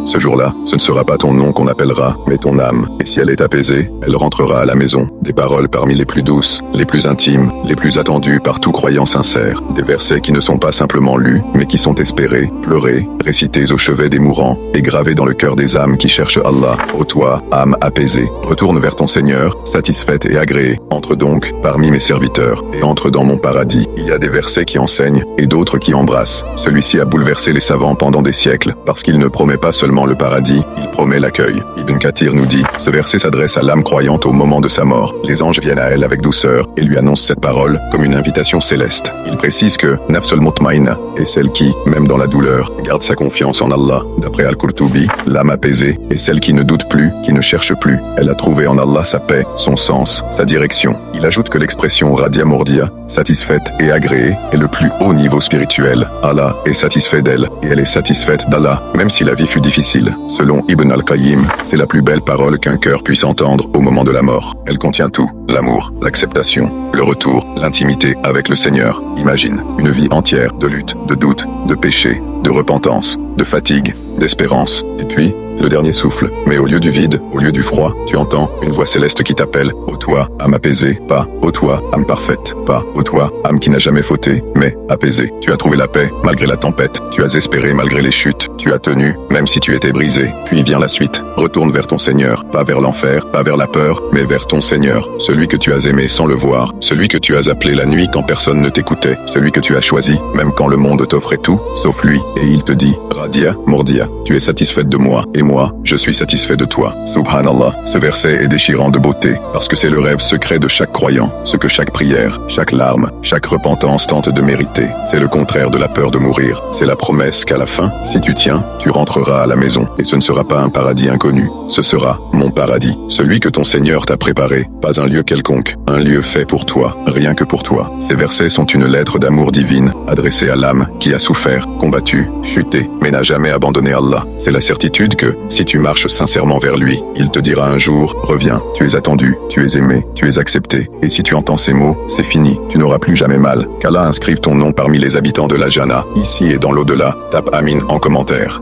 Ce jour-là, ce ne sera pas ton nom qu'on appellera, mais ton âme. Et si elle est apaisée, elle rentrera à la maison. Des paroles parmi les plus douces, les plus intimes, les plus attendues par tout croyant sincère. Des versets qui ne sont pas simplement lus, mais qui sont espérés, pleurés, récités au chevet des mourants, et gravés dans le cœur des âmes qui cherchent Allah. Ô toi, âme apaisée, retourne vers ton Seigneur, satisfaite et agréée. Entre donc parmi mes serviteurs, et entre dans mon paradis. Il y a des versets qui enseignent, et d'autres qui embrassent. Celui-ci a bouleversé les savants pendant des siècles, parce qu'il ne promet pas seulement le paradis, il promet l'accueil. Ibn Kathir nous dit, ce verset s'adresse à l'âme croyante au moment de sa mort. Les anges viennent à elle avec douceur, et lui annoncent cette parole, comme une invitation céleste. Il précise que, Nafsul Mutmainna, est celle qui, même dans la douleur, garde sa confiance en Allah. D'après Al-Qurtubi, l'âme apaisée est celle qui ne doute plus, qui ne cherche plus. Elle a trouvé en Allah sa paix, son sens, sa direction. Il ajoute que l'expression Radia Mordia, satisfaite et agréée, est le plus haut niveau spirituel. Allah est satisfait d'elle, et elle est satisfaite d'Allah, même si la vie fut difficile. Selon Ibn al-Qayyim, c'est la plus belle parole qu'un cœur puisse entendre au moment de la mort. Elle contient tout, l'amour, l'acceptation, le retour, l'intimité avec le Seigneur. Imagine, une vie entière de lutte, de doute, de péché, de repentance, de fatigue, d'espérance, et puis, le dernier souffle. Mais au lieu du vide, au lieu du froid, tu entends une voix céleste qui t'appelle. Ô toi, âme apaisée, pas, ô toi, âme parfaite, pas, ô toi, âme qui n'a jamais fauté, mais apaisée. Tu as trouvé la paix, malgré la tempête. Tu as espéré malgré les chutes. Tu as tenu, même si tu étais brisé. Puis vient la suite. Retourne vers ton Seigneur, pas vers l'enfer, pas vers la peur, mais vers ton Seigneur. Celui que tu as aimé sans le voir. Celui que tu as appelé la nuit quand personne ne t'écoutait. Celui que tu as choisi, même quand le monde t'offrait tout, sauf lui. Et il te dit, Radia, Mordia, tu es satisfaite de moi, et moi, je suis satisfait de toi. Subhanallah, ce verset est déchirant de beauté, parce que c'est le rêve secret de chaque croyant, ce que chaque prière, chaque larme, chaque repentance tente de mériter. C'est le contraire de la peur de mourir. C'est la promesse qu'à la fin, si tu tiens, tu rentreras à la maison, et ce ne sera pas un paradis inconnu. Ce sera mon paradis, celui que ton Seigneur t'a préparé, pas un lieu quelconque, un lieu fait pour toi, rien que pour toi. Ces versets sont une lettre d'amour divine, adressée à l'âme qui a souffert, combattu, chuté, mais n'a jamais abandonné Allah. C'est la certitude que, si tu marches sincèrement vers lui, il te dira un jour, reviens, tu es attendu, tu es aimé, tu es accepté. Et si tu entends ces mots, c'est fini, tu n'auras plus jamais mal. Qu'Allah inscrive ton nom parmi les habitants de la Jannah, ici et dans l'au-delà. Tape Amin en commentaire.